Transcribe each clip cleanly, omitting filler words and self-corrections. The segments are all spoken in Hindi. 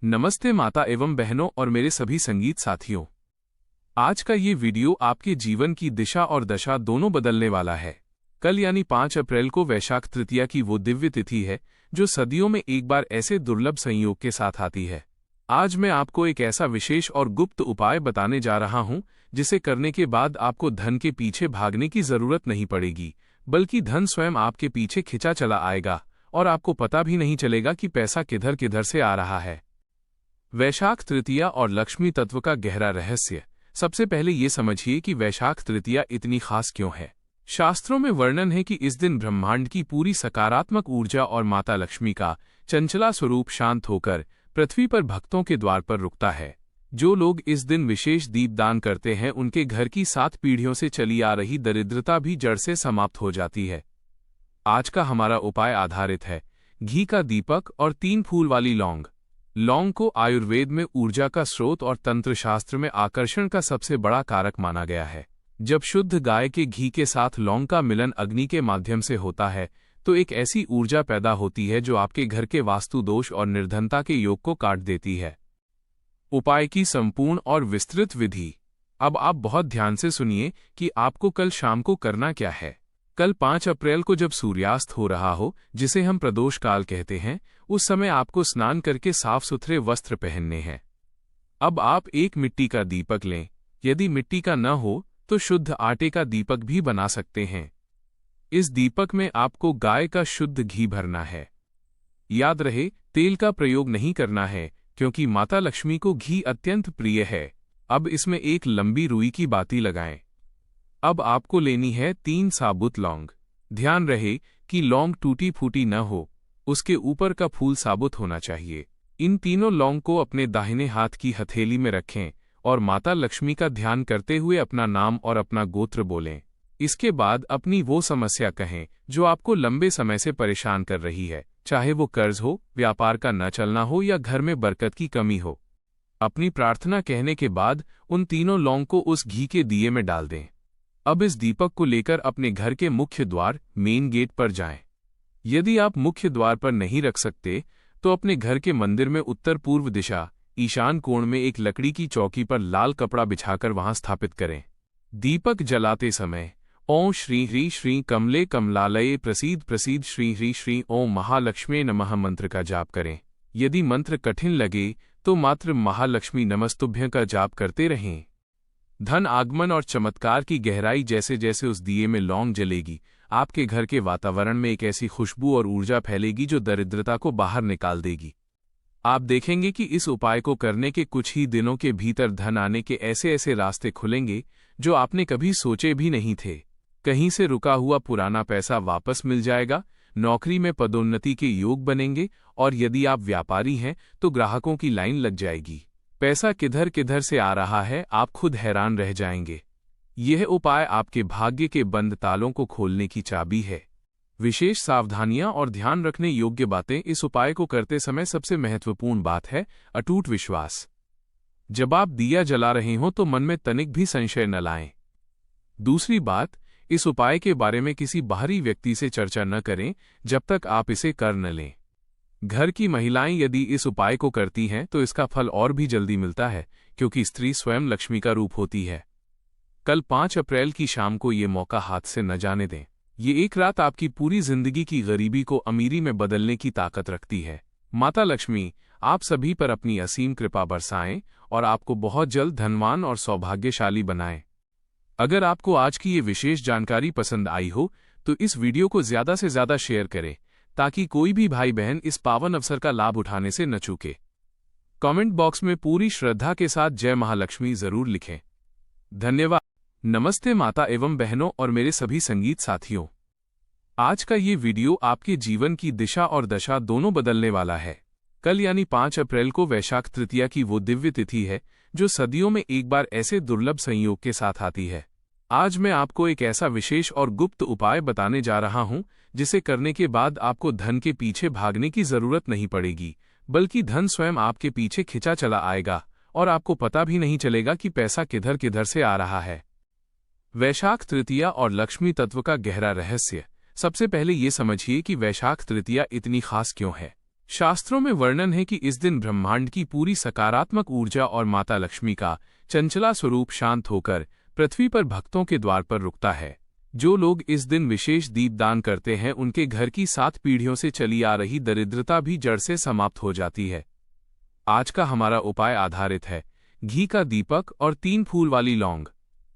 नमस्ते माता एवं बहनों और मेरे सभी संगीत साथियों। आज का ये वीडियो आपके जीवन की दिशा और दशा दोनों बदलने वाला है। कल यानी 5 अप्रैल को वैशाख तृतीया की वो दिव्य तिथि है जो सदियों में एक बार ऐसे दुर्लभ संयोग के साथ आती है। आज मैं आपको एक ऐसा विशेष और गुप्त उपाय बताने जा रहा हूं जिसे करने के बाद आपको धन के पीछे भागने की जरूरत नहीं पड़ेगी, बल्कि धन स्वयं आपके पीछे खिंचा चला आएगा और आपको पता भी नहीं चलेगा कि पैसा किधर किधर से आ रहा है। वैशाख तृतीया और लक्ष्मी तत्व का गहरा रहस्य। सबसे पहले ये समझिए कि वैशाख तृतीया इतनी खास क्यों है। शास्त्रों में वर्णन है कि इस दिन ब्रह्मांड की पूरी सकारात्मक ऊर्जा और माता लक्ष्मी का चंचला स्वरूप शांत होकर पृथ्वी पर भक्तों के द्वार पर रुकता है। जो लोग इस दिन विशेष दीपदान करते हैं उनके घर की 7 पीढ़ियों से चली आ रही दरिद्रता भी जड़ से समाप्त हो जाती है। आज का हमारा उपाय आधारित है घी का दीपक और 3 फूल वाली लौंग। लौंग को आयुर्वेद में ऊर्जा का स्रोत और तंत्र शास्त्र में आकर्षण का सबसे बड़ा कारक माना गया है। जब शुद्ध गाय के घी के साथ लौंग का मिलन अग्नि के माध्यम से होता है तो एक ऐसी ऊर्जा पैदा होती है जो आपके घर के वास्तु दोष और निर्धनता के योग को काट देती है। उपाय की संपूर्ण और विस्तृत विधि। अब आप बहुत ध्यान से सुनिए कि आपको कल शाम को करना क्या है। कल 5 अप्रैल को जब सूर्यास्त हो रहा हो, जिसे हम प्रदोष काल कहते हैं, उस समय आपको स्नान करके साफ सुथरे वस्त्र पहनने हैं। अब आप एक मिट्टी का दीपक लें। यदि मिट्टी का न हो तो शुद्ध आटे का दीपक भी बना सकते हैं। इस दीपक में आपको गाय का शुद्ध घी भरना है। याद रहे, तेल का प्रयोग नहीं करना है क्योंकि माता लक्ष्मी को घी अत्यंत प्रिय है। अब इसमें एक लंबी रुई की बाती लगाएं। अब आपको लेनी है 3 साबुत लौंग। ध्यान रहे कि लौंग टूटी फूटी न हो, उसके ऊपर का फूल साबुत होना चाहिए। इन तीनों लौंग को अपने दाहिने हाथ की हथेली में रखें और माता लक्ष्मी का ध्यान करते हुए अपना नाम और अपना गोत्र बोलें। इसके बाद अपनी वो समस्या कहें जो आपको लंबे समय से परेशान कर रही है, चाहे वो कर्ज हो, व्यापार का न चलना हो या घर में बरकत की कमी हो। अपनी प्रार्थना कहने के बाद उन तीनों लौंग को उस घी के दिए में डाल दें। अब इस दीपक को लेकर अपने घर के मुख्य द्वार मेन गेट पर जाएं। यदि आप मुख्य द्वार पर नहीं रख सकते तो अपने घर के मंदिर में उत्तर पूर्व दिशा ईशान कोण में एक लकड़ी की चौकी पर लाल कपड़ा बिछाकर वहां स्थापित करें। दीपक जलाते समय ओं श्री ह्री श्री कमले कमलालये प्रसीद प्रसीद श्री ह्री श्री ओं महालक्ष्मी नमः मंत्र का जाप करें। यदि मंत्र कठिन लगे तो मात्र महालक्ष्मी नमस्तुभ्य का जाप करते रहें। धन आगमन और चमत्कार की गहराई। जैसे जैसे उस दिए में लौंग जलेगी, आपके घर के वातावरण में एक ऐसी खुशबू और ऊर्जा फैलेगी जो दरिद्रता को बाहर निकाल देगी। आप देखेंगे कि इस उपाय को करने के कुछ ही दिनों के भीतर धन आने के ऐसे ऐसे रास्ते खुलेंगे जो आपने कभी सोचे भी नहीं थे। कहीं से रुका हुआ पुराना पैसा वापस मिल जाएगा, नौकरी में पदोन्नति के योग बनेंगे और यदि आप व्यापारी हैं तो ग्राहकों की लाइन लग जाएगी। पैसा किधर किधर से आ रहा है, आप खुद हैरान रह जाएंगे। यह उपाय आपके भाग्य के बंद तालों को खोलने की चाबी है। विशेष सावधानियां और ध्यान रखने योग्य बातें। इस उपाय को करते समय सबसे महत्वपूर्ण बात है अटूट विश्वास। जब आप दिया जला रहे हों तो मन में तनिक भी संशय न लाएं। दूसरी बात, इस उपाय के बारे में किसी बाहरी व्यक्ति से चर्चा न करें जब तक आप इसे कर न लें। घर की महिलाएं यदि इस उपाय को करती हैं तो इसका फल और भी जल्दी मिलता है, क्योंकि स्त्री स्वयं लक्ष्मी का रूप होती है। कल 5 अप्रैल की शाम को ये मौका हाथ से न जाने दें। ये एक रात आपकी पूरी जिंदगी की गरीबी को अमीरी में बदलने की ताकत रखती है। माता लक्ष्मी आप सभी पर अपनी असीम कृपा बरसाएं और आपको बहुत जल्द धनवान और सौभाग्यशाली बनाएं। अगर आपको आज की ये विशेष जानकारी पसंद आई हो तो इस वीडियो को ज्यादा से ज्यादा शेयर करें ताकि कोई भी भाई बहन इस पावन अवसर का लाभ उठाने से न चूके। कमेंट बॉक्स में पूरी श्रद्धा के साथ जय महालक्ष्मी जरूर लिखें। धन्यवाद। नमस्ते माता एवं बहनों और मेरे सभी संगीत साथियों। आज का ये वीडियो आपके जीवन की दिशा और दशा दोनों बदलने वाला है। कल यानी 5 अप्रैल को वैशाख तृतीया की वो दिव्य तिथि है जो सदियों में एक बार ऐसे दुर्लभ संयोग के साथ आती है। आज मैं आपको एक ऐसा विशेष और गुप्त उपाय बताने जा रहा हूं जिसे करने के बाद आपको धन के पीछे भागने की जरूरत नहीं पड़ेगी, बल्कि धन स्वयं आपके पीछे खिंचा चला आएगा और आपको पता भी नहीं चलेगा कि पैसा किधर किधर से आ रहा है। वैशाख तृतीया और लक्ष्मी तत्व का गहरा रहस्य। सबसे पहले ये समझिए कि वैशाख तृतीया इतनी खास क्यों है। शास्त्रों में वर्णन है कि इस दिन ब्रह्मांड की पूरी सकारात्मक ऊर्जा और माता लक्ष्मी का चंचला स्वरूप शांत होकर पृथ्वी पर भक्तों के द्वार पर रुकता है। जो लोग इस दिन विशेष दीपदान करते हैं उनके घर की 7 पीढ़ियों से चली आ रही दरिद्रता भी जड़ से समाप्त हो जाती है। आज का हमारा उपाय आधारित है घी का दीपक और 3 फूल वाली लौंग।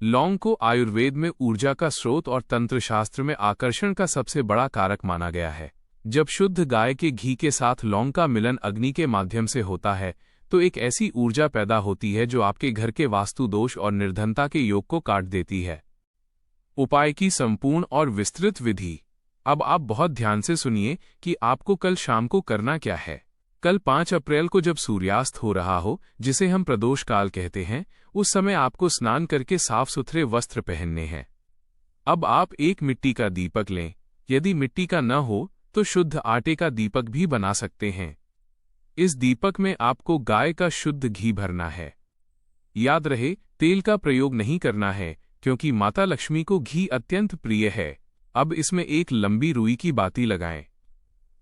लौंग को आयुर्वेद में ऊर्जा का स्रोत और तंत्र शास्त्र में आकर्षण का सबसे बड़ा कारक माना गया है। जब शुद्ध गाय के घी के साथ लौंग का मिलन अग्नि के माध्यम से होता है तो एक ऐसी ऊर्जा पैदा होती है जो आपके घर के वास्तु दोष और निर्धनता के योग को काट देती है। उपाय की संपूर्ण और विस्तृत विधि। अब आप बहुत ध्यान से सुनिए कि आपको कल शाम को करना क्या है। कल 5 अप्रैल को जब सूर्यास्त हो रहा हो, जिसे हम प्रदोष काल कहते हैं, उस समय आपको स्नान करके साफ सुथरे वस्त्र पहनने हैं। अब आप एक मिट्टी का दीपक लें। यदि मिट्टी का न हो तो शुद्ध आटे का दीपक भी बना सकते हैं। इस दीपक में आपको गाय का शुद्ध घी भरना है। याद रहे, तेल का प्रयोग नहीं करना है क्योंकि माता लक्ष्मी को घी अत्यंत प्रिय है। अब इसमें एक लंबी रुई की बाती लगाएं।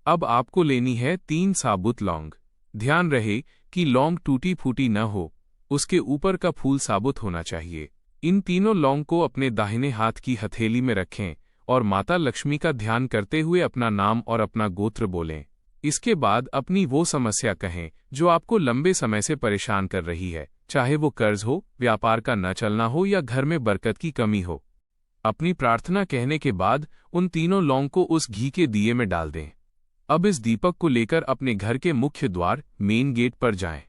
अब आपको लेनी है 3 साबुत लौंग। ध्यान रहे कि लौंग टूटी फूटी न हो, उसके ऊपर का फूल साबुत होना चाहिए। इन तीनों लौंग को अपने दाहिने हाथ की हथेली में रखें और माता लक्ष्मी का ध्यान करते हुए अपना नाम और अपना गोत्र बोलें। इसके बाद अपनी वो समस्या कहें जो आपको लंबे समय से परेशान कर रही है, चाहे वो कर्ज हो, व्यापार का न चलना हो या घर में बरकत की कमी हो। अपनी प्रार्थना कहने के बाद उन तीनों लौंग को उस घी के दिए में डाल दें। अब इस दीपक को लेकर अपने घर के मुख्य द्वार मेन गेट पर जाएं।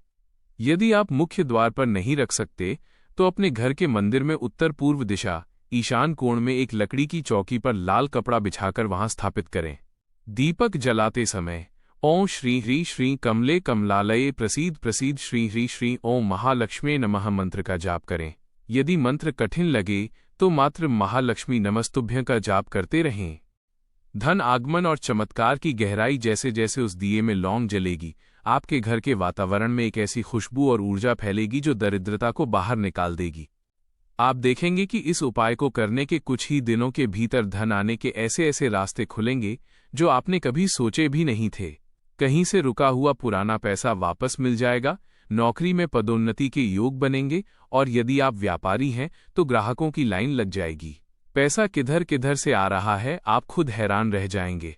यदि आप मुख्य द्वार पर नहीं रख सकते तो अपने घर के मंदिर में उत्तर पूर्व दिशा ईशान कोण में एक लकड़ी की चौकी पर लाल कपड़ा बिछाकर वहां स्थापित करें। दीपक जलाते समय ओं श्री ह्री श्री कमले कमलालये प्रसीद प्रसीद श्री ह्री श्री ओं महालक्ष्मी नमः मंत्र का जाप करें। यदि मंत्र कठिन लगे तो मात्र महालक्ष्मी नमस्तुभ्य का जाप करते रहें। धन आगमन और चमत्कार की गहराई जैसे जैसे उस दिए में लौंग जलेगी, आपके घर के वातावरण में एक ऐसी खुशबू और ऊर्जा फैलेगी जो दरिद्रता को बाहर निकाल देगी। आप देखेंगे कि इस उपाय को करने के कुछ ही दिनों के भीतर धन आने के ऐसे ऐसे रास्ते खुलेंगे जो आपने कभी सोचे भी नहीं थे। कहीं से रुका हुआ पुराना पैसा वापस मिल जाएगा, नौकरी में पदोन्नति के योग बनेंगे और यदि आप व्यापारी हैं तो ग्राहकों की लाइन लग जाएगी। पैसा किधर किधर से आ रहा है, आप खुद हैरान रह जाएंगे।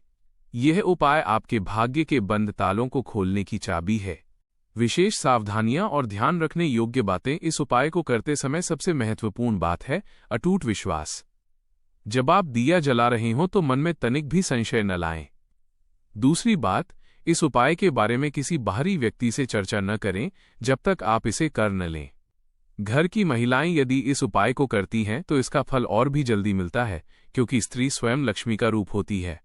यह उपाय आपके भाग्य के बंद तालों को खोलने की चाबी है। विशेष सावधानियां और ध्यान रखने योग्य बातें। इस उपाय को करते समय सबसे महत्वपूर्ण बात है अटूट विश्वास। जब आप दिया जला रहे हों तो मन में तनिक भी संशय न लाएं। दूसरी बात, इस उपाय के बारे में किसी बाहरी व्यक्ति से चर्चा न करें जब तक आप इसे कर न लें। घर की महिलाएं यदि इस उपाय को करती हैं तो इसका फल और भी जल्दी मिलता है, क्योंकि स्त्री स्वयं लक्ष्मी का रूप होती है।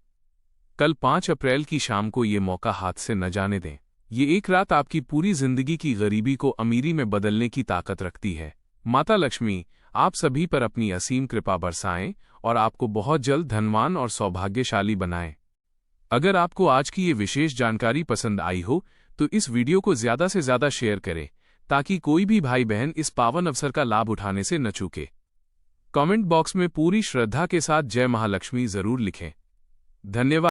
कल 5 अप्रैल की शाम को ये मौका हाथ से न जाने दें। ये एक रात आपकी पूरी जिंदगी की गरीबी को अमीरी में बदलने की ताकत रखती है। माता लक्ष्मी आप सभी पर अपनी असीम कृपा बरसाएं और आपको बहुत जल्द धनवान और सौभाग्यशाली बनाएं। अगर आपको आज की ये विशेष जानकारी पसंद आई हो तो इस वीडियो को ज़्यादा से ज़्यादा शेयर करें ताकि कोई भी भाई बहन इस पावन अवसर का लाभ उठाने से न चूके। कमेंट बॉक्स में पूरी श्रद्धा के साथ जय महालक्ष्मी जरूर लिखें। धन्यवाद।